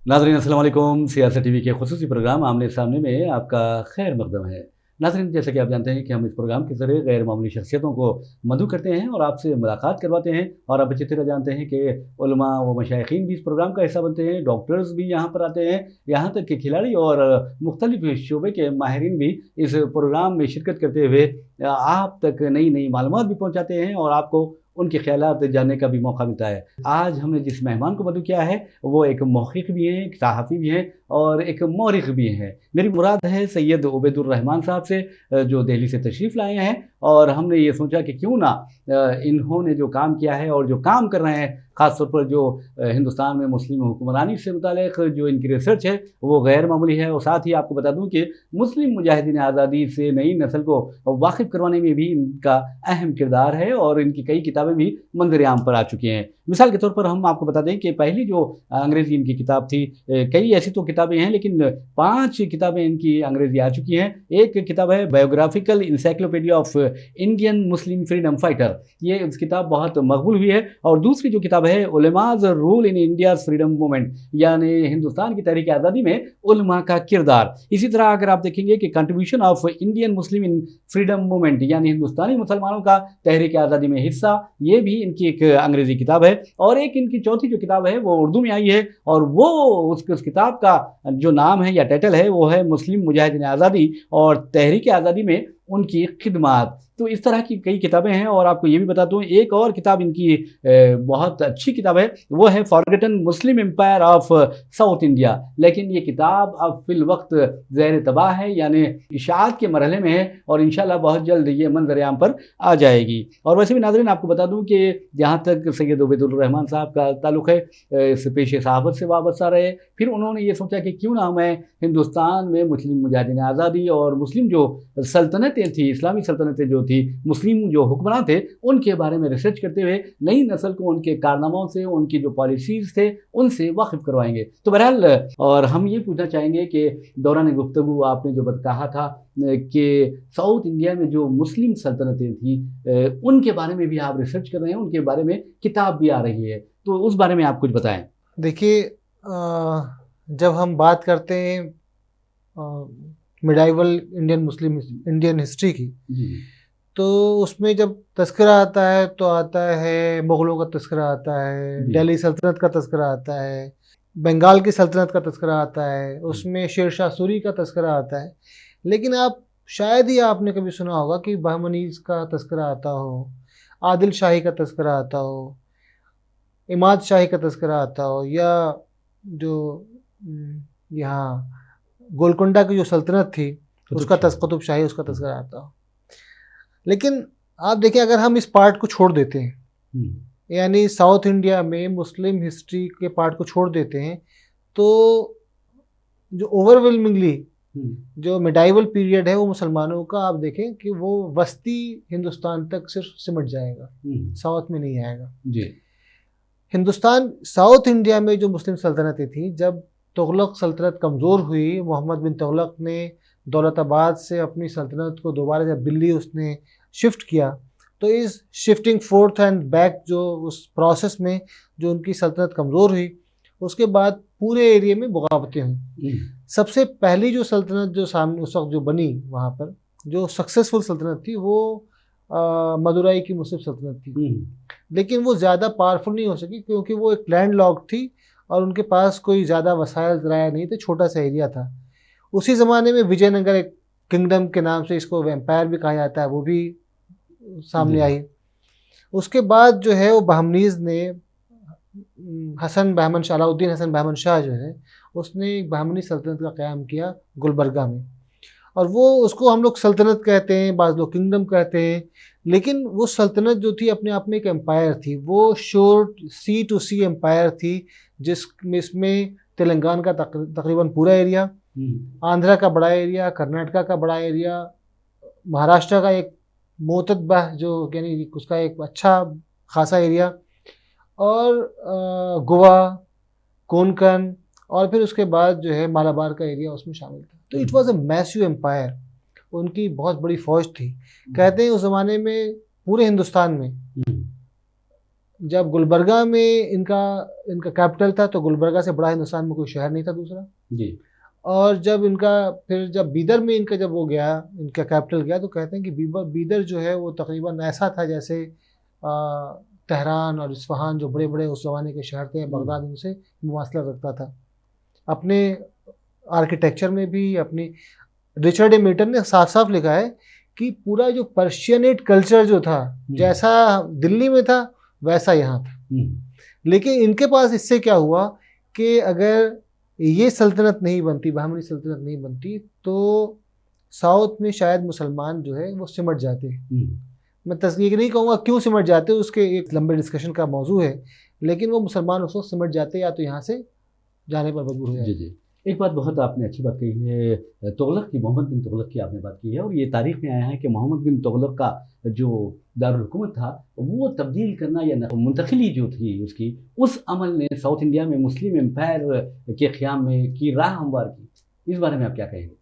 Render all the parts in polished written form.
नाज़रीन अस्सलाम वालेकुम। सियासत टीवी के खुसूसी प्रोग्राम आमने सामने में आपका खैर मकदम है। नाज़रीन, जैसा कि आप जानते हैं कि हम इस प्रोग्राम के ज़रिए गैर मामूली शख्सियतों को मदऊ करते हैं और आपसे मुलाकात करवाते हैं। और आप अच्छी तरह जानते हैं कि उलमा व मशाइखीन भी इस प्रोग्राम का हिस्सा बनते हैं, डॉक्टर्स भी यहाँ पर आते हैं, यहाँ तक कि खिलाड़ी और मुख्तलिफ शोबे के माहिरीन भी इस प्रोग्राम में शिरकत करते हुए आप तक नई नई मालूमात भी पहुँचाते हैं और आपको उनके ख़यालात जानने का भी मौका मिलता है। आज हमने जिस मेहमान को मदऊ किया है वो एक मौखिक भी हैं, एक सहाफ़ी भी हैं और एक मौरिख़ भी हैं। मेरी मुराद है सैयद उबैदुर रहमान साहब से, जो दिल्ली से तशरीफ़ लाए हैं। और हमने ये सोचा कि क्यों ना इन्होंने जो काम किया है और जो काम कर रहे हैं, ख़ास तौर पर जो हिंदुस्तान में मुस्लिम हुक्मरानी से मुताल्लिक़ जो इनकी रिसर्च है वो गैर मामूली है। और साथ ही आपको बता दूँ कि मुस्लिम मुजाहिदीन आज़ादी से नई नस्ल को वाकिफ़ करवाने में भी इनका अहम किरदार है और इनकी कई किताबें भी मंज़र आम पर आ चुकी हैं। मिसाल के तौर पर हम आपको बता दें कि पहली जो अंग्रेज़ी इनकी किताब थी, कई ऐसी तो किताबें हैं लेकिन 5 किताबें इनकी अंग्रेज़ी आ चुकी हैं। एक किताब है biographical encyclopedia of Indian Muslim freedom fighter, ये इस किताब बहुत मकबूल हुई है। और दूसरी जो किताब है ulama's rule in India's freedom movement, यानी हिंदुस्तान की तहरीक आज़ादी में उलमा का किरदार। इसी तरह अगर आप देखेंगे कि contribution of Indian Muslim in freedom movement, यानी हिंदुस्तानी मुसलमानों का तहरीक आज़ादी में हिस्सा, ये भी इनकी एक अंग्रेज़ी किताब है। और एक इनकी चौथी जो किताब है वो उर्दू में आई है और वो उस किताब का जो नाम है या टाइटल है वो है मुस्लिम मुजाहिदीन आज़ादी और तहरीक आज़ादी में उनकी खिदमात। तो इस तरह की कई किताबें हैं। और आपको ये भी बता दूँ, एक और किताब इनकी बहुत अच्छी किताब है, वो है forgotten Muslim empire of south India. लेकिन ये किताब अब फिल वक्त ज़ेर तबाह है, यानी इशाअत के मरहले में है और इंशाल्लाह बहुत जल्द ये मंज़र आम पर आ जाएगी। और वैसे भी नाज़रीन आपको बता दूँ कि जहाँ तक सैयद उबैदुर रहमान साहब का ताल्लुक़ है, इस पेशे सहाबत से वाबस्ता रहे। फिर उन्होंने ये सोचा कि क्यों ना मैं हिंदुस्तान में मुस्लिम मुजाहिदीन आज़ादी और मुस्लिम जो सल्तनतें थी, इस्लामी सल्तनतें जो थी, मुस्लिम जो हुक्मरान थे, उनके बारे में रिसर्च करते हुए नई नस्ल को उनके कारनामों से, उनकी जो पॉलिसीज़ थे, उनसे वाकिफ़ करवाएँगे। तो बहरहाल और हम ये पूछना चाहेंगे कि दौरान गुफ्तगू आपने जो कहा था कि साउथ इंडिया में जो मुस्लिम सल्तनतें थी, उनके बारे में भी आप रिसर्च कर रहे हैं, उनके बारे में किताब भी आ रही है, तो उस बारे में आप कुछ बताएँ। देखिए, जब हम बात करते हैं मिडाइवल इंडियन हिस्ट्री की, जी। तो उसमें जब तस्करा आता है तो आता है मुग़लों का तस्करा आता है, जी। दिल्ली सल्तनत का तस्करा आता है, बंगाल की सल्तनत का तस्करा आता है, उसमें शेर शाह सूरी का तस्करा आता है। लेकिन आप शायद ही आपने कभी सुना होगा कि बहमनीज़ का तस्करा आता हो, आदिल शाही का तस्करा आता हो, इमाद शाही का तस्करा आता हो, या जो यहाँ गोलकुंडा की जो सल्तनत थी कुतुब उसका शाही। कुतुब शाही उसका तस्करा आता हो। लेकिन आप देखिए, अगर हम इस पार्ट को छोड़ देते हैं, हुँ। यानी साउथ इंडिया में मुस्लिम हिस्ट्री के पार्ट को छोड़ देते हैं, तो जो ओवरवेलमिंगली हुँ। जो मिडाइवल पीरियड है वो मुसलमानों का, आप देखें कि वो वस्ती हिंदुस्तान तक सिर्फ सिमट जाएगा, हुँ। साउथ में नहीं आएगा। जी। हिंदुस्तान साउथ इंडिया में जो मुस्लिम सल्तनतें थी, जब तुगलक सल्तनत कमज़ोर हुई, मोहम्मद बिन तुगलक ने दौलताबाद से अपनी सल्तनत को दोबारा जब दिल्ली उसने शिफ्ट किया, तो इस शिफ्टिंग फोर्थ एंड बैक जो उस प्रोसेस में जो उनकी सल्तनत कमज़ोर हुई, उसके बाद पूरे एरिया में बगावतें हुई। सबसे पहली जो सल्तनत जो सामने उस वक्त जो बनी वहाँ पर, जो सक्सेसफुल सल्तनत थी, वो मदुराई की मुस्लिम सल्तनत थी। लेकिन वो ज़्यादा पावरफुल नहीं हो सकी क्योंकि वो एक लैंड लॉक थी और उनके पास कोई ज़्यादा वसाइल ज़राया नहीं थे, छोटा सा एरिया था। उसी ज़माने में विजयनगर एक किंगडम के नाम से, इसको एम्पायर भी कहा जाता है, वो भी सामने आई। उसके बाद जो है वो बहमनीज़ ने अलाउद्दीन हसन बहमन शाह जो है, उसने एक बहमनी सल्तनत का क़याम किया गुलबर्गा में। और वो उसको हम लोग सल्तनत कहते हैं, बाज़ लोग किंगडम कहते हैं। लेकिन वो सल्तनत जो थी अपने आप में एक एम्पायर थी। वो शोर सी टू सी एम्पायर थी, इसमें तेलंगाना का तकरीबन पूरा एरिया, आंध्रा का बड़ा एरिया, कर्नाटका का बड़ा एरिया, महाराष्ट्र का एक मोतदबाह जो यानी उसका एक अच्छा खासा एरिया, और गोवा, कोंकण, और फिर उसके बाद जो है मालाबार का एरिया उसमें शामिल था। तो it was a massive empire. उनकी बहुत बड़ी फौज थी। कहते हैं उस ज़माने में पूरे हिंदुस्तान में जब गुलबर्गा में इनका इनका कैपिटल था, तो गुलबर्गा से बड़ा हिंदुस्तान में कोई शहर नहीं था दूसरा। जी। और जब बीदर में इनका जब वो गया, इनका कैपिटल गया, तो कहते हैं कि बीदर जो है वो तकरीबन ऐसा था जैसे तेहरान और इस्फहान जो बड़े बड़े उस ज़माने के शहर थे, बगदाद उनसे मुमासला रखता था। अपने आर्किटेक्चर में भी अपनी रिचर्ड ए मीटन ने साफ साफ लिखा है कि पूरा जो पर्शियनेट कल्चर जो था, जैसा दिल्ली में था वैसा यहाँ था। लेकिन इनके पास इससे क्या हुआ कि अगर ये सल्तनत नहीं बनती, बहमनी सल्तनत नहीं बनती, तो साउथ में शायद मुसलमान जो है वो सिमट जाते। मैं तस्दीक नहीं कहूँगा क्यों सिमट जाते, उसके एक लंबे डिस्कशन का मौजू है, लेकिन वो मुसलमान उसको सिमट जाते या तो यहाँ से जाने पर मजबूर हो जाते। जी। एक बात बहुत आपने अच्छी बात कही है, तुगलक की, मोहम्मद बिन तुगलक की आपने बात की है, और ये तारीख में आया है कि मोहम्मद बिन तुगलक का जो दारुल हुकूमत था वो तब्दील करना या मुंतकिली जो थी उसकी, उस अमल ने साउथ इंडिया में मुस्लिम एम्पायर के क़याम में की राह हमवार की। इस बारे में आप क्या कहेंगे?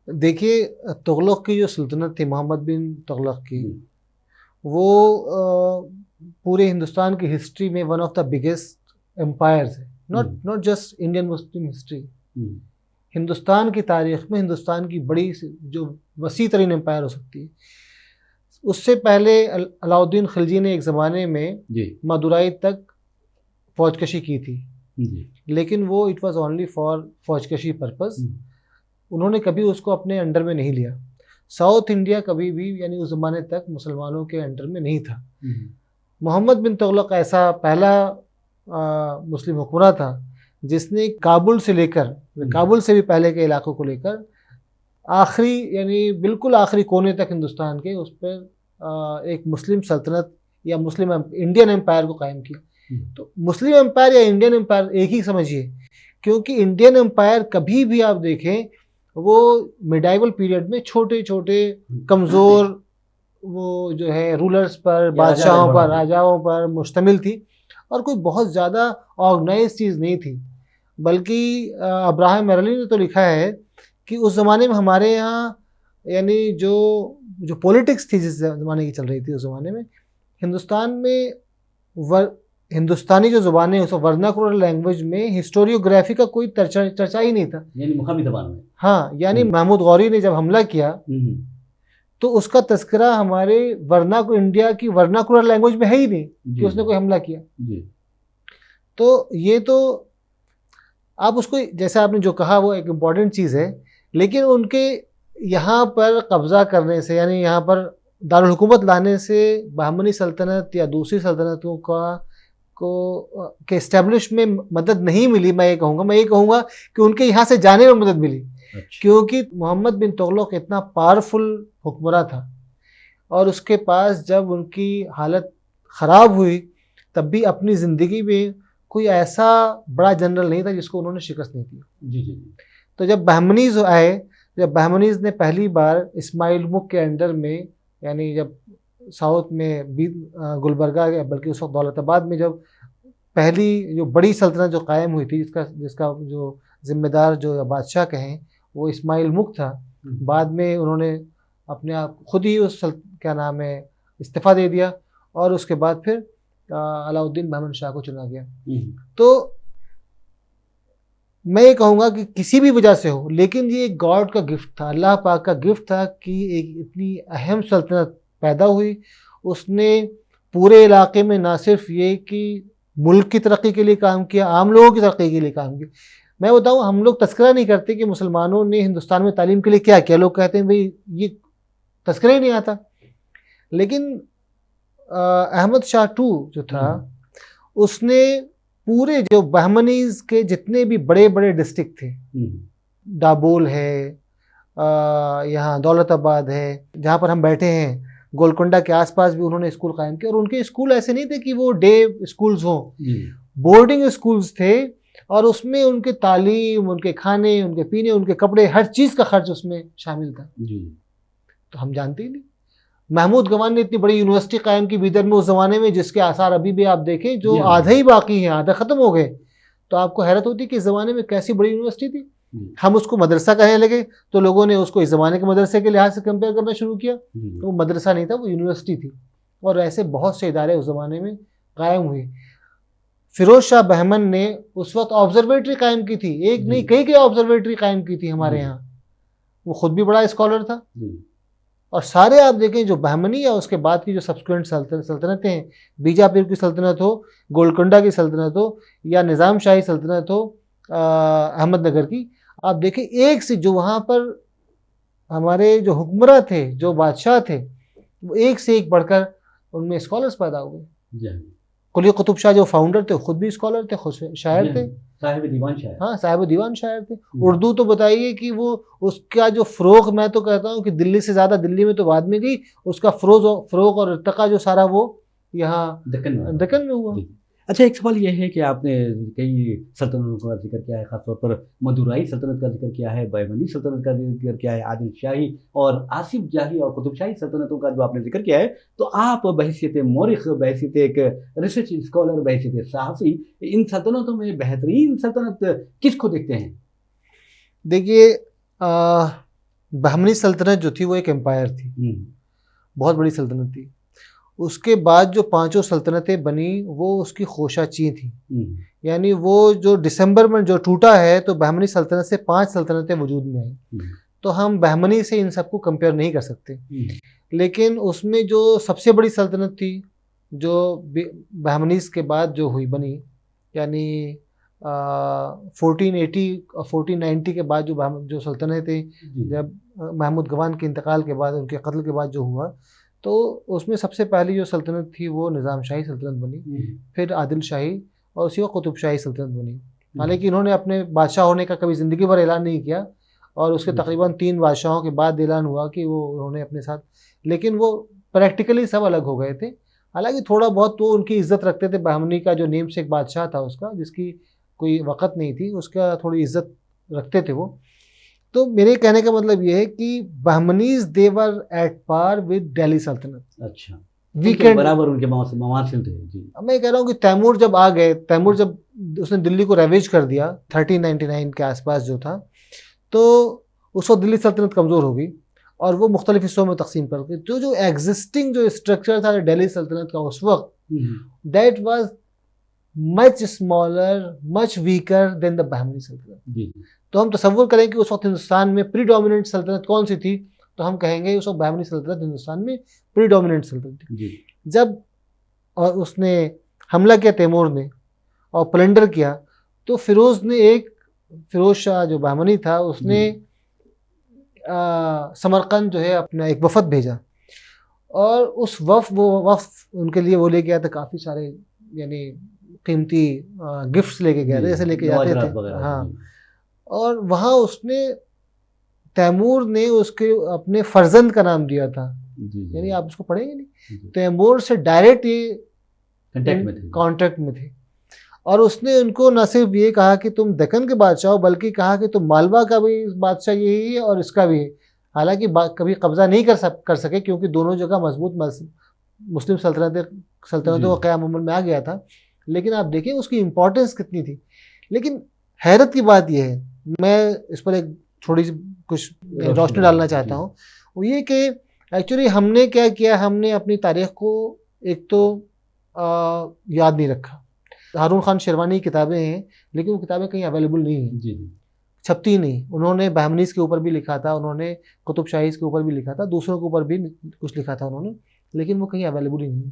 देखिए, तुगलक की जो सल्तनत थी, मोहम्मद बिन तुगलक की, वो पूरे हिंदुस्तान की हिस्ट्री में one of the biggest empires है। Not just Indian Muslim history, Hindustan की तारीख में हिंदुस्तान की बड़ी जो वसी तरीन एम्पायर हो सकती है। उससे पहले अलाउद्दीन खिलजी ने एक ज़माने में मदुराई तक फौजकशी की थी, लेकिन वो इट वाज ओनली फॉर फौजकशी पर्पस। उन्होंने कभी उसको अपने अंडर में नहीं लिया। साउथ इंडिया कभी भी यानी उस ज़माने तक मुसलमानों के अंडर में नहीं था। मोहम्मद बिन तुगलक ऐसा पहला मुस्लिम हुक्मरान था जिसने काबुल से लेकर, काबुल से भी पहले के इलाकों को लेकर आखिरी यानी बिल्कुल आखिरी कोने तक हिंदुस्तान के उस पर एक मुस्लिम सल्तनत या मुस्लिम इंडियन एम्पायर को कायम किया। तो मुस्लिम एम्पायर या इंडियन एम्पायर एक ही समझिए, क्योंकि इंडियन एम्पायर कभी भी आप देखें वो मिडाइवल पीरियड में छोटे छोटे कमज़ोर वो जो है रूलर्स पर, बादशाहों पर, राजाओं पर मुश्तमिल थी, और कोई बहुत ज़्यादा ऑर्गेनाइज चीज़ नहीं थी। बल्कि अब्राहम मेरली ने तो लिखा है कि उस ज़माने में हमारे यहाँ यानी जो पॉलिटिक्स थी जिस ज़माने की चल रही थी उस ज़माने में, हिंदुस्तान में हिंदुस्तानी जो ज़ुबानें उसको वर्नाकुलर लैंग्वेज में हिस्टोरियोग्राफी का कोई चर्चा ही नहीं था, यानी मुकामी ज़बान में। हाँ, यानी महमूद गौरी ने जब हमला किया तो उसका तस्करा हमारे इंडिया की वर्नाकुलर लैंग्वेज में है ही नहीं कि उसने कोई हमला किया। तो ये तो आप उसको, जैसे आपने जो कहा, वो एक इम्पॉर्टेंट चीज़ है, लेकिन उनके यहाँ पर कब्ज़ा करने से यानी यहाँ पर दारुल हुकूमत लाने से बहमनी सल्तनत या दूसरी सल्तनतों के इस्टेब्लिश में मदद नहीं मिली। मैं ये कहूँगा कि उनके यहाँ से जाने में मदद मिली। अच्छा। क्योंकि मोहम्मद बिन तुगलक इतना पावरफुल हुक्मरान था, और उसके पास जब उनकी हालत ख़राब हुई तब भी अपनी ज़िंदगी में कोई ऐसा बड़ा जनरल नहीं था जिसको उन्होंने शिकस्त नहीं दी। तो जब बहमनीज़ आए, जब बहमनीज़ ने पहली बार इस्माइल मुल्क के अंडर में, यानी जब साउथ में गुलबर्गा बल्कि उस वक्त दौलताबाद में जब पहली जो बड़ी सल्तनत जो कायम हुई थी, जिसका जो ज़िम्मेदार जो बादशाह कहें वो इस्माइल मुल्क था। बाद में उन्होंने अपने आप खुद ही क्या नाम है इस्तीफ़ा दे दिया, और उसके बाद फिर अलाउद्दीन बहमन शाह को चुना गया। तो मैं ये कहूँगा कि किसी भी वजह से हो, लेकिन ये एक गॉड का गिफ्ट था, अल्लाह पाक का गिफ्ट था कि एक इतनी अहम सल्तनत पैदा हुई। उसने पूरे इलाके में ना सिर्फ ये कि मुल्क की तरक्की के लिए काम किया, आम लोगों की तरक्की के लिए काम किया। मैं बताऊँ, हम लोग तस्करा नहीं करते कि मुसलमानों ने हिंदुस्तान में तालीम के लिए क्या किया। लोग कहते हैं भाई ये तस्करा ही नहीं आता, लेकिन अहमद शाह टू जो था उसने पूरे जो बहमनीज के जितने भी बड़े बड़े डिस्ट्रिक्ट थे, दाबोल है, यहाँ दौलताबाद है जहाँ पर हम बैठे हैं, गोलकोंडा के आसपास भी उन्होंने स्कूल कायम किए। और उनके स्कूल ऐसे नहीं थे कि वो डे स्कूल्स हों, बोर्डिंग स्कूल्स थे, और उसमें उनके तालीम, उनके खाने, उनके पीने, उनके कपड़े, हर चीज़ का खर्च उसमें शामिल था। तो हम जानते ही नहीं। महमूद गवान ने इतनी बड़ी यूनिवर्सिटी कायम की बीदर में उस ज़माने में, जिसके आसार अभी भी आप देखें जो आधा ही बाकी हैं, आधा ख़त्म हो गए। तो आपको हैरत होती कि इस ज़माने में कैसी बड़ी यूनिवर्सिटी थी। हम उसको मदरसा कहने लगे तो लोगों ने उसको इस ज़माने के मदरसे के लिहाज से कंपेयर करना शुरू किया। तो वो मदरसा नहीं था, वो यूनिवर्सिटी थी। और ऐसे बहुत से इदारे उस ज़माने में कायम हुई, फिरोज शाह बहमन ने उस वक्त ऑब्जर्वेटरी कायम की थी, एक नहीं कई ऑब्जर्वेटरी कायम की थी हमारे यहाँ। वो खुद भी बड़ा स्कॉलर था। और सारे आप देखें जो बहमनी या उसके बाद की जो सब्सिक्वेंट सल्तनतें हैं, बीजापुर की सल्तनत हो, गोलकुंडा की सल्तनत हो, या निज़ाम शाही सल्तनत हो अहमदनगर की, आप देखें एक से जो वहाँ पर हमारे जो हुक्मरान थे, जो बादशाह थे, वो एक से एक बढ़कर उनमें स्कॉलर्स पैदा हुए। कुली कुतुब शाह जो फाउंडर थे खुद भी स्कॉलर थे, खुद शायर थे, साहिब दीवान शायर। हाँ, साहिब दीवान शायर थे। उर्दू तो बताइए कि वो उसका जो फ़रोग़, मैं तो कहता हूँ कि दिल्ली से ज़्यादा, दिल्ली में तो बाद में गई, उसका फ़रोग़ और इर्तिक़ा जो सारा वो यहाँ दक्कन में हुआ। अच्छा, एक सवाल ये है कि आपने कई सल्तनतों का जिक्र किया है, ख़ासतौर पर मदुराई सल्तनत का जिक्र किया है, बहमनी सल्तनत का जिक्र किया है, आदिल शाही और आसिफ जाही और कुतुब शाही सल्तनतों का जो आपने जिक्र किया है, तो आप बहैसियत मौरिख़, बहैसियत एक रिसर्च स्कॉलर, बहैसियत सहाफ़ी, इन सल्तनतों में बेहतरीन सल्तनत किसको देखते हैं? देखिए, बहमनी सल्तनत जो थी वो एक एम्पायर थी, बहुत बड़ी सल्तनत थी। उसके बाद जो पांचों सल्तनतें बनी वो उसकी खोशाची थी। यानी वो जो दिसंबर में जो टूटा है, तो बहमनी सल्तनत से 5 सल्तनतें वजूद में आई। तो हम बहमनी से इन सबको कंपेयर नहीं कर सकते। लेकिन उसमें जो सबसे बड़ी सल्तनत थी जो बहमनीस के बाद जो हुई बनी, यानी 1480 और 1490 के बाद जो सल्तनत थी, जब महमूद गवान के इंतकाल के बाद, उनके कत्ल के बाद जो हुआ, तो उसमें सबसे पहली जो सल्तनत थी वो निज़ाम शाही सल्तनत बनी, फिर आदिल शाही और उसी वक्त कुतुब शाही सल्तनत बनी। हालांकि इन्होंने अपने बादशाह होने का कभी ज़िंदगी भर ऐलान नहीं किया, और उसके तकरीबन 3 बादशाहों के बाद ऐलान हुआ कि वो उन्होंने अपने साथ, लेकिन वो प्रैक्टिकली सब अलग हो गए थे। हालांकि थोड़ा बहुत तो उनकी इज़्ज़त रखते थे। बहमनी का जो नेम से एक बादशाह था उसका, जिसकी कोई वक़्त नहीं थी, उसका थोड़ी इज़्ज़त रखते थे वो। तो मेरे कहने का मतलब ये है कि Bahmanis they were at par with Delhi सल्तनत। अच्छा, वीकेंड बराबर उनके मवासिल थे जी। मैं कह रहा हूँ कि तैमूर जब आ गए, तैमूर जब उसने दिल्ली को रेवेज कर दिया 1399 के आसपास जो था, तो उस वक्त दिल्ली सल्तनत कमज़ोर हो गई और वो मुख्तलिफ हिस्सों में तकसीम कर गई। तो जो एग्जिस्टिंग जो स्ट्रक्चर था दिल्ली सल्तनत का उस वक्त, that was much smaller, much weaker then the Bahmani सल्तनत। तो हम तसव्वुर करें कि उस वक्त हिंदुस्तान में प्रीडोमिनेंट सल्तनत कौन सी थी, तो हम कहेंगे उस वक्त बहमनी सल्तनत हिंदुस्तान में प्रीडोमिनेंट सल्तनत थी। जब और उसने हमला किया तैमूर ने और प्लंडर किया, तो फिरोज शाह जो बहमनी था, उसने समरकंद जो है अपना एक वफद भेजा, और उस वफ़द उनके लिए वो लेके आया था काफ़ी सारे, यानी कीमती गिफ्ट्स लेके गया था, जैसे लेके जाते थे। हाँ, और वहाँ उसने, तैमूर ने उसके अपने फर्जंद का नाम दिया था, यानी आप उसको पढ़ेंगे नहीं, तैमूर से डायरेक्ट ये कॉन्टेक्ट में थे। और उसने उनको न सिर्फ ये कहा कि तुम दक्कन के बादशाह हो, बल्कि कहा कि तुम मालवा का भी बादशाह यही है और इसका भी है। हालांकि कभी कब्जा नहीं कर सके, क्योंकि दोनों जगह मजबूत मुस्लिम सल्तनतों का क़याम अमल में आ गया था। लेकिन आप देखिए उसकी इम्पोर्टेंस कितनी थी। लेकिन हैरत की बात यह है, मैं इस पर एक थोड़ी सी कुछ रोशनी डालना चाहता हूँ, वो ये कि एक्चुअली हमने क्या किया, हमने अपनी तारीख को एक तो याद नहीं रखा। हारून खान शेरवानी की किताबें हैं, लेकिन वो किताबें कहीं अवेलेबल नहीं हैं, छपती नहीं। उन्होंने बहमनीस के ऊपर भी लिखा था, उन्होंने कुतुब शाहीज़ के ऊपर भी लिखा था, दूसरों के ऊपर भी कुछ लिखा था उन्होंने, लेकिन वो कहीं अवेलेबल ही नहीं।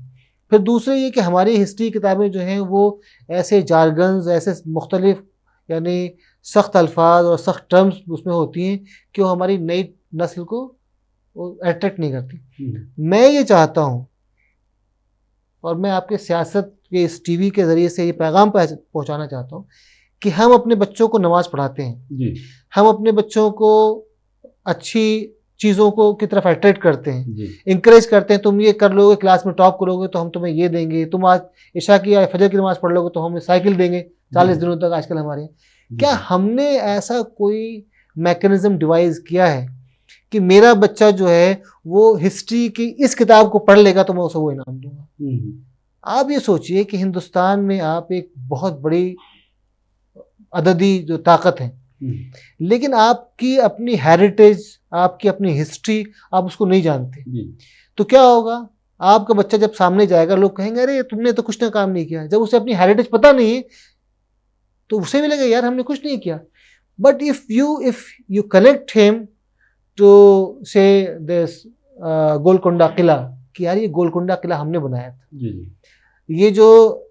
फिर दूसरे ये कि हमारी हिस्ट्री किताबें जो हैं वो ऐसे जारगन्स, ऐसे मुख्तलिफ यानी सख्त अल्फाज और सख्त टर्म्स उसमें होती हैं कि वो हमारी नई नस्ल को अट्रैक्ट नहीं करती। मैं ये चाहता हूँ, और मैं आपके सियासत के इस टीवी के ज़रिए से ये पैगाम पहुँचाना चाहता हूँ कि हम अपने बच्चों को नमाज़ पढ़ाते हैं, हम अपने बच्चों को अच्छी चीज़ों को की तरफ अट्रैक्ट करते हैं, इंकरेज करते हैं, तुम ये कर लोगे, क्लास में टॉप करोगे तो हम तुम्हें ये देंगे, तुम आज इशा की या फजर की नमाज़ पढ़ लोगे तो हम साइकिल देंगे 40 दिनों तक आजकल हमारे। क्या हमने ऐसा कोई मैकेनिज्म डिवाइस किया है कि मेरा बच्चा जो है वो हिस्ट्री की इस किताब को पढ़ लेगा तो मैं उसे वो इनाम दूंगा? आप ये सोचिए कि हिंदुस्तान में आप एक बहुत बड़ी अददी जो ताकत है, लेकिन आपकी अपनी हेरिटेज, आपकी अपनी हिस्ट्री आप उसको नहीं जानते, तो क्या होगा? आपका बच्चा जब सामने जाएगा लोग कहेंगे अरे तुमने तो कुछ ना काम नहीं किया। जब उसे अपनी हेरिटेज पता नहीं है तो उसे भी लगेगा यार हमने कुछ नहीं किया। But if you connect him to say this Golconda किला, कि यार ये गोलकोंडा किला हमने बनाया था, जी ये जो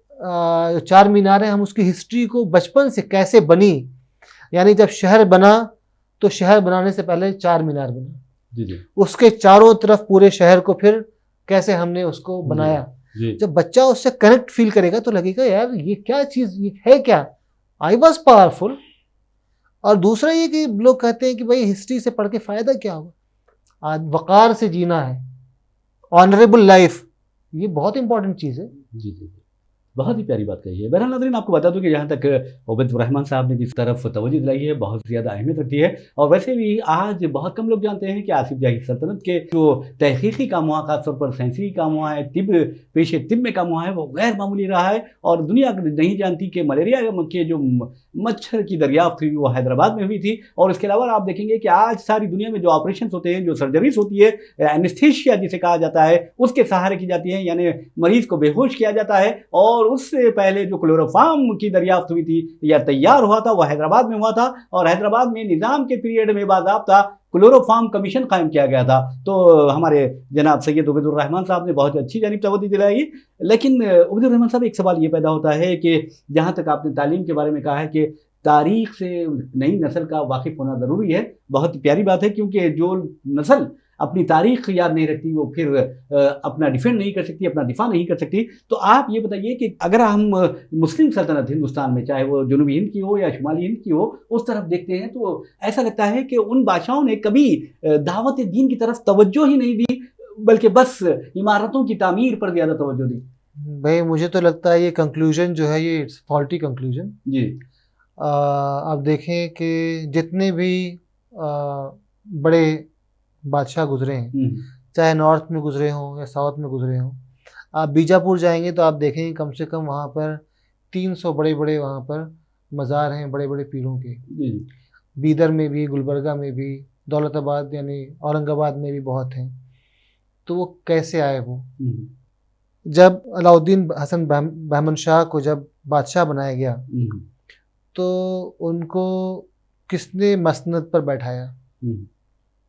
चार मीनार है हम उसकी हिस्ट्री को बचपन से कैसे बनी, यानी जब शहर बना तो शहर बनाने से पहले चार मीनार बना, जी उसके चारों तरफ पूरे शहर को फिर कैसे हमने उसको बनाया। जी जब बच्चा उससे कनेक्ट फील करेगा तो लगेगा यार ये क्या चीज, ये है क्या, आई वॉज पावरफुल। और दूसरा ये कि लोग कहते हैं कि भाई हिस्ट्री से पढ़ के फायदा क्या होगा, आज वकार से जीना है, ऑनरेबल लाइफ, ये बहुत इंपॉर्टेंट चीज है। जी बहुत ही प्यारी बात कही है। बहरहाल नाज़रीन, आपको बता दूं कि जहाँ तक उबैदुर्रहमान साहब ने जिस तरफ तवज्जो दिलाई है बहुत ज़्यादा अहमियत रखती है। और वैसे भी आज बहुत कम लोग जानते हैं कि आसिफ जाही सल्तनत के जो तहकीकी काम हुआ, खासतौर पर साइंसी काम हुआ है, पेशे तिब में काम हुआ है, वो गैर मामूली रहा है। और दुनिया नहीं जानती कि मलेरिया के जो मच्छर की दरियाफ्त हुई वो हैदराबाद में हुई थी। और इसके अलावा आप देखेंगे कि आज सारी दुनिया में जो ऑपरेशन होते हैं, जो सर्जरीज होती है, एनेस्थीसिया जिसे कहा जाता है, उसके सहारे की जाती है, यानी मरीज को बेहोश किया जाता है। और उससे पहले जो क्लोरोफार्म की दरियाफ्त हुई थी या तैयार हुआ था वो हैदराबाद में हुआ था। और हैदराबाद में निज़ाम के पीरियड में बाज़ाब्ता क्लोरोफार्म कमीशन कायम किया गया था। तो हमारे जनाब सैयद उबैदुर्रहमान साहब ने बहुत अच्छी जानिब तवज्जो दिलाई। लेकिन उबैदुर्रहमान साहब, एक सवाल ये पैदा होता है कि जहाँ तक आपने तालीम के बारे में कहा है कि तारीख से नई नस्ल का वाकिफ होना ज़रूरी है, बहुत प्यारी बात है, क्योंकि जो नस्ल अपनी तारीख याद नहीं रखती वो फिर अपना डिफेंड नहीं कर सकती, अपना दिफा नहीं कर सकती। तो आप ये बताइए कि अगर हम मुस्लिम सल्तनत हिंदुस्तान में, चाहे वो जनूबी हिंद की हो या शुमाली हिंद की हो, उस तरफ देखते हैं तो ऐसा लगता है कि उन बादशाहों ने कभी दावत दीन की तरफ तवज्जो ही नहीं दी, बल्कि बस इमारतों की तामीर पर ज़्यादा तवज्जो दी। भाई मुझे तो लगता है ये कंक्लूजन जो है ये इट्स फॉल्टी कंक्लूजन। जी आप देखें कि जितने भी बड़े बादशाह गुजरे हैं, चाहे नॉर्थ में गुजरे हों या साउथ में गुजरे हों, आप बीजापुर जाएंगे तो आप देखेंगे कम से कम वहाँ पर 300 बड़े बड़े वहाँ पर मज़ार हैं बड़े बड़े पीरों के। जी बीदर में भी, गुलबर्गा में भी, दौलताबाद यानी औरंगाबाद में भी बहुत हैं। तो वो कैसे आए वो, जब अलाउद्दीन हसन बहमन शाह को जब बादशाह बनाया गया तो उनको किसने मसनद पर बैठाया,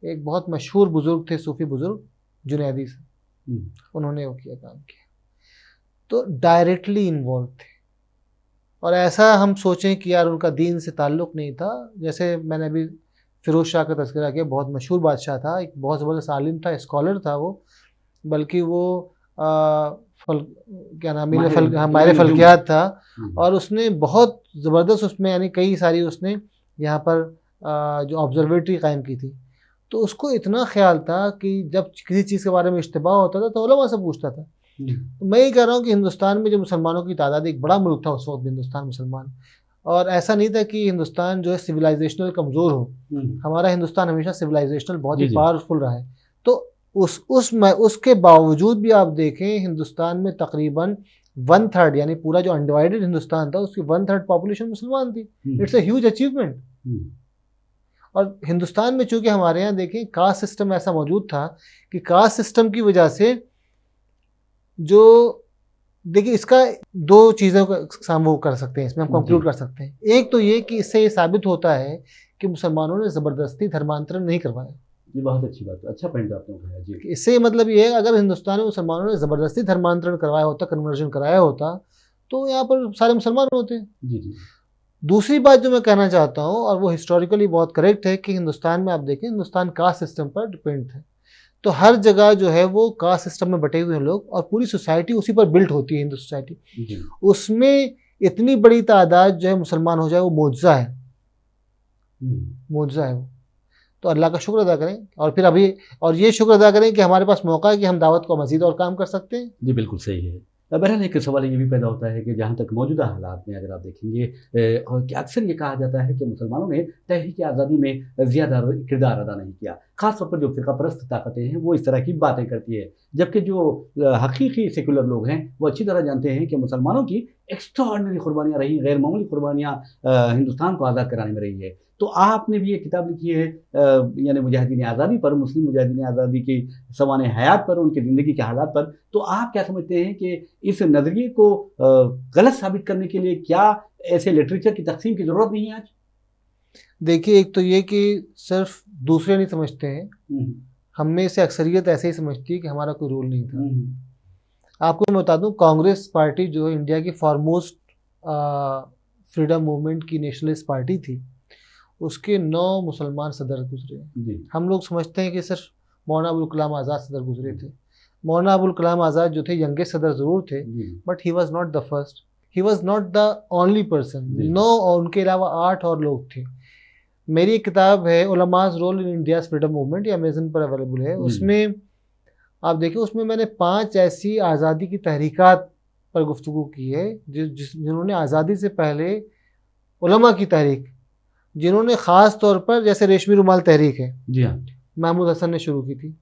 एक बहुत मशहूर बुजुर्ग थे, सूफी बुजुर्ग जुनैदी से, उन्होंने वो किया, काम किया। तो डायरेक्टली इन्वॉल्व थे। और ऐसा हम सोचें कि यार उनका दीन से ताल्लुक़ नहीं था, जैसे मैंने अभी फ़िरोज़ शाह का तज़किरा किया, बहुत मशहूर बादशाह था, एक बहुत ज़बरदस्त आलिम था, स्कॉलर था वो, बल्कि वो क्या नाम है, माहिर फ़ल्कियात था। और उसने बहुत ज़बरदस्त उसमें यानी कई सारी उसने यहाँ पर जो ऑब्जर्वेटरी कायम की थी। तो उसको इतना ख्याल था कि जब किसी चीज़ के बारे में इश्तिबाह होता था तो उलमा से पूछता था। तो मैं ये कह रहा हूँ कि हिंदुस्तान में जो मुसलमानों की तादाद, एक बड़ा मुल्क था उस वक्त हिंदुस्तान मुसलमान, और ऐसा नहीं था कि हिंदुस्तान जो है सिविलाइजेशनल कमज़ोर हो, हमारा हिंदुस्तान हमेशा सिविलाइजेशनल बहुत ही पावरफुल रहा है। तो उसके बावजूद भी आप देखें हिंदुस्तान में तकरीबन 1/3 यानी पूरा जो अनडिवाइडेड हिंदुस्तान था उसकी 1/3 पॉपुलेशन मुसलमान थी। It's a huge achievement. और हिंदुस्तान में चूंकि हमारे यहाँ देखें कास्ट सिस्टम ऐसा मौजूद था कि कास्ट सिस्टम की वजह से जो देखिए इसका दो चीज़ों का हम वो कर सकते हैं, इसमें हम कंक्लूड कर सकते हैं। एक तो ये कि इससे ये साबित होता है कि मुसलमानों ने ज़बरदस्ती धर्मांतरण नहीं करवाया। ये बहुत अच्छी बात है, अच्छा पॉइंट आपने उठाया जी। इससे मतलब ये है अगर हिंदुस्तान में मुसलमानों ने ज़बरदस्ती धर्मांतरण करवाया होता, कन्वर्जन कराया होता, तो यहाँ पर सारे मुसलमान होते। जी जी। दूसरी बात जो मैं कहना चाहता हूँ, और वो हिस्टोरिकली बहुत करेक्ट है, कि हिंदुस्तान में आप देखें हिंदुस्तान कास्ट सिस्टम पर डिपेंड है। तो हर जगह जो है वो कास्ट सिस्टम में बटे हुए हैं लोग, और पूरी सोसाइटी उसी पर बिल्ट होती है हिंदू सोसाइटी। उसमें इतनी बड़ी तादाद जो है मुसलमान हो जाए वो मुआजिज़ा है, मुआजिज़ा है वो। तो अल्लाह का शुक्र अदा करें, और फिर अभी और ये शुक्र अदा करें कि हमारे पास मौका है कि हम दावत को मज़ीद और काम कर सकते हैं। जी बिल्कुल सही है। बहरहाल एक सवाल ये भी पैदा होता है कि जहाँ तक मौजूदा हालात में अगर आप देखेंगे कि अक्सर ये कहा जाता है कि मुसलमानों ने तहरीक आज़ादी में ज़्यादा किरदार अदा नहीं किया, ख़ासतौर पर जो फ़िरक़ापरस्त ताकतें हैं वो इस तरह की बातें करती है, जबकि जो हकीकी सेकुलर लोग हैं वो अच्छी तरह जानते हैं कि मुसलमानों की एक्स्ट्राऑर्डिनरी कुर्बानियाँ रही, गैर मामूली कुर्बानियाँ हिंदुस्तान को आज़ाद कराने में रही है। तो आपने भी एक किताब लिखी है यानी मुजाहिदीन आज़ादी पर, मुस्लिम मुजाहिदीन आज़ादी की सवाने हयात पर, उनकी ज़िंदगी के हालात पर। तो आप क्या समझते हैं कि इस नज़रिए को गलत साबित करने के लिए क्या ऐसे लिटरेचर की तक़सीम की ज़रूरत नहीं है आज? देखिए, एक तो ये कि सिर्फ दूसरे नहीं समझते हैं, हम में से अक्सरियत ऐसे ही समझती है कि हमारा कोई रोल नहीं था। आपको मैं बता दूं, कांग्रेस पार्टी जो है इंडिया की फॉरमोस्ट फ्रीडम मूवमेंट की नेशनलिस्ट पार्टी थी, उसके 9 मुसलमान सदर गुजरे। हम लोग समझते हैं कि सिर्फ मौलाना अबुल कलाम आज़ाद सदर गुजरे थे। मौलाना अबुल कलाम आज़ाद जो थे यंगेस्ट सदर ज़रूर थे, but he was not the first, he was not the only person. 9 और उनके अलावा 8 और लोग थे। मेरी एक किताब है ulama's role in India's freedom movement, ये अमेज़न पर अवेलेबल है। उसमें आप देखिए, उसमें मैंने 5 ऐसी आज़ादी की तहरीकात पर गुफ्तगू की है जिन्होंने आज़ादी से पहले उलमा की तहरीक, जिन्होंने ख़ास तौर पर, जैसे रेशमी रुमाल तहरीक है, जी हाँ, महमूद हसन ने शुरू की थी।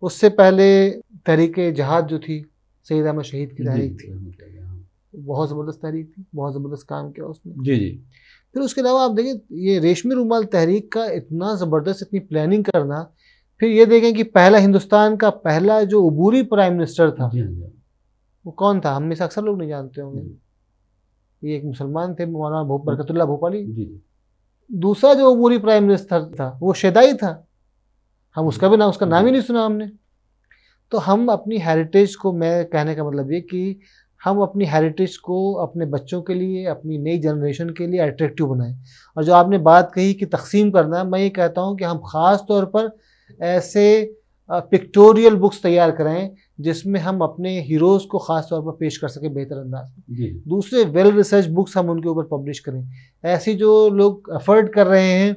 उससे पहले तहरीक जहाद जो थी, सैयद अहमद शहीद की तहरीक थी, बहुत ज़बरदस्त तहरीक थी, बहुत ज़बरदस्त काम किया उसने। जी जी। फिर उसके अलावा आप देखें, ये रेशमी रुमाल तहरीक का इतना ज़बरदस्त, इतनी प्लानिंग करना। फिर ये देखें कि पहला हिंदुस्तान का पहला जो अबूरी प्राइम मिनिस्टर था, वो कौन था? हम में से अक्सर लोग नहीं जानते होंगे। ये एक मुसलमान थे, मौलाना बरकतुल्लाह भोपाली। दूसरा जो अबूरी प्राइम मिनिस्टर था वो शेदाई था, हम उसका भी नाम, उसका नाम ही नहीं सुना हमने। तो हम अपनी हेरिटेज को, मैं कहने का मतलब ये कि हम अपनी हेरिटेज को अपने बच्चों के लिए, अपनी नई जनरेशन के लिए अट्रैक्टिव बनाएं। और जो आपने बात कही कि तकसीम करना, मैं ये कहता हूँ कि हम ख़ास तौर पर ऐसे पिक्टोरियल बुक्स तैयार करें जिसमें हम अपने हीरोज़ को ख़ास तौर पर पेश कर सकें बेहतर अंदाज में। दूसरे वेल रिसर्च बुक्स हम उनके ऊपर पब्लिश करें। ऐसी जो लोग एफर्ट कर रहे हैं,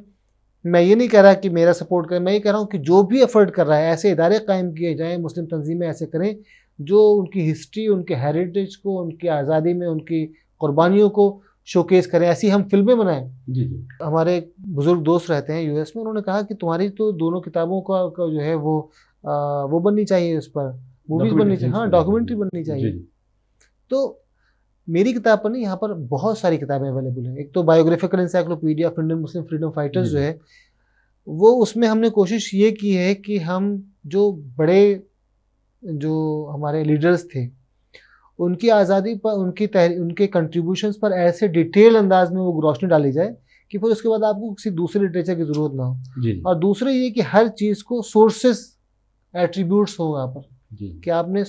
मैं ये नहीं कह रहा कि मेरा सपोर्ट करें, मैं ये कह रहा हूँ कि जो भी एफर्ट कर रहा है, ऐसे इदारे कायम किए जाएँ, मुस्लिम तंजीमें ऐसे करें जो उनकी हिस्ट्री, उनके हेरिटेज को, उनकी आज़ादी में उनकी कुर्बानियों को शोकेस करें। ऐसी हम फिल्में बनाएं। जी। हमारे एक बुजुर्ग दोस्त रहते हैं यूएस में, उन्होंने कहा कि तुम्हारी तो दोनों किताबों का जो है वो बननी चाहिए, उस पर मूवीज़ बननी चाहिए, हाँ, डॉक्यूमेंट्री बननी चाहिए। तो मेरी किताब पर नहीं, यहाँ पर बहुत सारी किताबें अवेलेबल हैं। एक तो biographical encyclopedia of Indian Muslim freedom fighters जो है, वो, उसमें हमने कोशिश ये की है कि हम जो बड़े, जो हमारे लीडर्स थे, उनकी आज़ादी पर, उनके कंट्रीब्यूशंस पर ऐसे डिटेल अंदाज में वो रोशनी डाली जाए कि फिर उसके बाद आपको किसी दूसरे लिटरेचर की ज़रूरत ना हो। और दूसरे ये कि हर चीज़ को सोर्सेस, एट्रीब्यूट्स हो यहाँ पर, कि आपने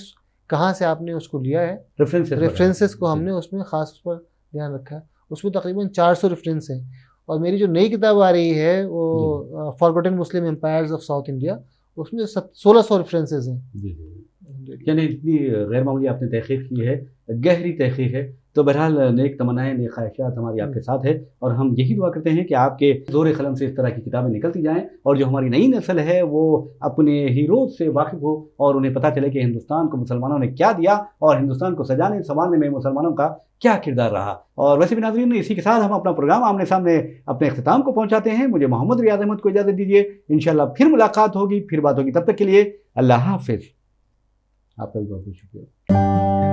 कहाँ से आपने उसको लिया है, रेफरेंसेस को हमने उसमें ख़ास पर ध्यान रखा है। उसमें तकरीबन 400 रेफरेंस हैं। और मेरी जो नई किताब आ रही है वो forgotten Muslim empires of south India, उसमें 1600 रेफरेंसेस हैं। यानी इतनी गैर मामूली आपने तहकीक की है, गहरी तहकीक है। तो बहरहाल नेक तमन्नाएं, नेक ख्वाहिशात हमारी आपके साथ है, और हम यही दुआ करते हैं कि आपके ज़ोर कलम से इस तरह की किताबें निकलती जाएं, और जो हमारी नई नस्ल है वो अपने हीरोज़ से वाकिफ़ हो, और उन्हें पता चले कि हिंदुस्तान को मुसलमानों ने क्या दिया, और हिंदुस्तान को सजाने संवारने में मुसलमानों का क्या किरदार रहा। और वैसे भी नाज़रीन, इसी के साथ हम अपना प्रोग्राम आमने सामने अपने इख्तिताम को पहुँचाते हैं। मुझे मोहम्मद रियाज़ अहमद को इजाज़त दीजिए। इंशाअल्लाह फिर मुलाकात होगी, फिर बात होगी। तब तक के लिए अल्लाह हाफ़िज़। आपका भी बहुत बहुत शुक्रिया।